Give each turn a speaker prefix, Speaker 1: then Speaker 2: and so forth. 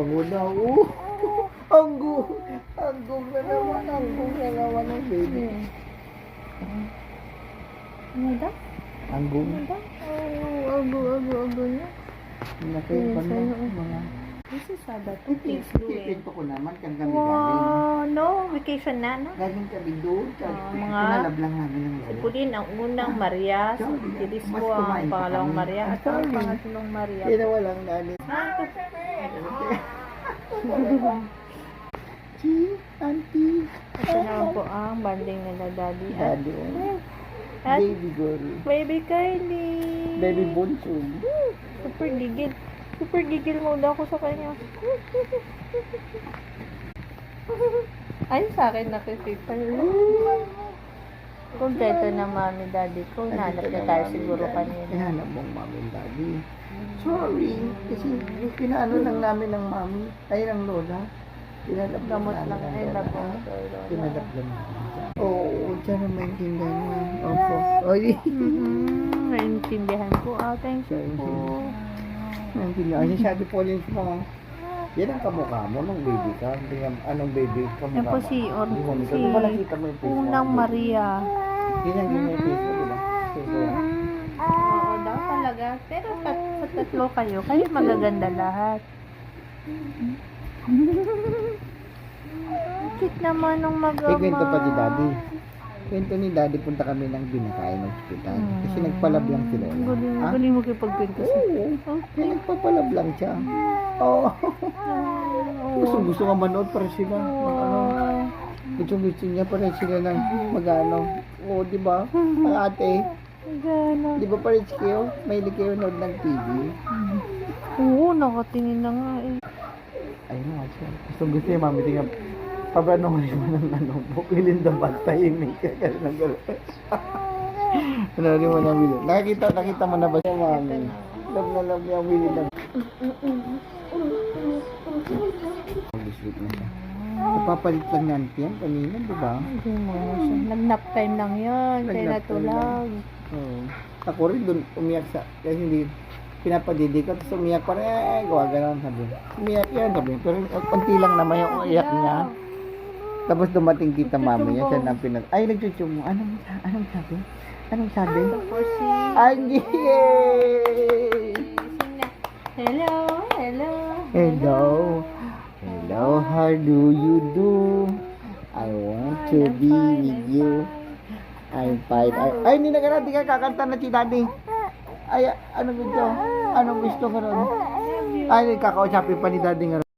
Speaker 1: Muna, Anggong na naman ng baby.
Speaker 2: Ano daw?
Speaker 1: Anggong.
Speaker 2: Ano daw? Ago niya.
Speaker 1: Nakaipan
Speaker 2: Yes,
Speaker 1: mo
Speaker 2: ayun.
Speaker 1: mga...
Speaker 2: This is Sada. Two things doing.
Speaker 1: Pinto ko naman kang gabi galing.
Speaker 2: Wow, no? Vacation na, no?
Speaker 1: Galing kami doon.
Speaker 2: mga-
Speaker 1: Pinalab lang namin ng
Speaker 2: Si Pudin, ang unang Maria. Si Iris
Speaker 1: Mas
Speaker 2: po ang
Speaker 1: kumain pa
Speaker 2: pangalawang
Speaker 1: kami.
Speaker 2: Maria. At ang pangatlong Maria.
Speaker 1: Ginawa lang namin. Si auntie.
Speaker 2: Ito naman po ang banding nila daddy. At
Speaker 1: Daddy.
Speaker 2: At-
Speaker 1: Baby girl.
Speaker 2: baby Kylie.
Speaker 1: Baby bunso.
Speaker 2: Super gigil. Super gigil muna ako sa kanya. Ay, sa akin nakikita. Kompleto na mami daddy ko. Hanap na tayo siguro kanina.
Speaker 1: Ihanap mong mami and daddy. Sorry. Kasi pinaano lang namin ng mami. Ay, ng lola. Pinalap
Speaker 2: Gamot lang.
Speaker 1: namin
Speaker 2: Ay,
Speaker 1: ng lola.
Speaker 2: labo.
Speaker 1: Pinalap lang namin. Oo, dyan ang maintindihan niya. Opo. Oy.
Speaker 2: Naintindihan ko. Thank you po.
Speaker 1: Maintindihan. Kasi sabi po rin sa mga, yan ang kamukha mo nung baby ka. Tingnan, anong baby kamukha
Speaker 2: Yan po
Speaker 1: mo?
Speaker 2: si
Speaker 1: Di ba nakita mo yung face mo?
Speaker 2: Unang Maria.
Speaker 1: Ganyan yung face mo, di ba?
Speaker 2: Oo daw talaga. Pero sa tatlo kayo magaganda lahat. Cute naman nung mag-ama.
Speaker 1: Kwento pa ni daddy. Kwento ni daddy, punta kami ng binakain ng hospital. Kasi nagpalab lang si Lola. Ah?
Speaker 2: Galing mo kipagkwento sa
Speaker 1: Oo. Kaya nagpapalab lang siya. Oo. Gusto nga manood para sila. Ano. Gusto niya para sila ng mag-ano. Oo, di ba? Ang ate.
Speaker 2: Gano'n.
Speaker 1: Di ba pares kayo? Mahilig kayo nood ng TV?
Speaker 2: Oo, nakatingin na nga eh.
Speaker 1: Ayun nga siya. Gusto niya, mami, tingnan. Paano nga naman ng ano, bukilin na batahimik ka kasi nag-alala. Ano rin mo ng Willie? Nakita mo na ba siya, mami? Love na love niya ang Willie na. Mag-sleep na siya. Napapalit lang natin yan kanina, di ba?
Speaker 2: Hindi mo na siya. Nag-nap time lang yun. Kaya
Speaker 1: Nag-nap time
Speaker 2: natulag.
Speaker 1: Oo. Ako rin doon umiyak sa, kasi hindi pinapadidig ko, tapos umiyak pa rin, gawa ganun sabi. Umiyak yan sabi, pero konti lang naman yung iyak niya. Tapos dumating kita mami niya, siya nang pinag... Ay, nagchuchumo. Anong sabi? Anong sabi?
Speaker 2: For si...
Speaker 1: Ay, yay!
Speaker 2: Hello, hello.
Speaker 1: Hello. Hello, how do you do? I want to be with you. I'm fine. Ay, hindi na ka natin kakanta na si daddy. Ay, anong gusto? Anong gusto ka ron? Ay, kakausapin pa ni daddy nga.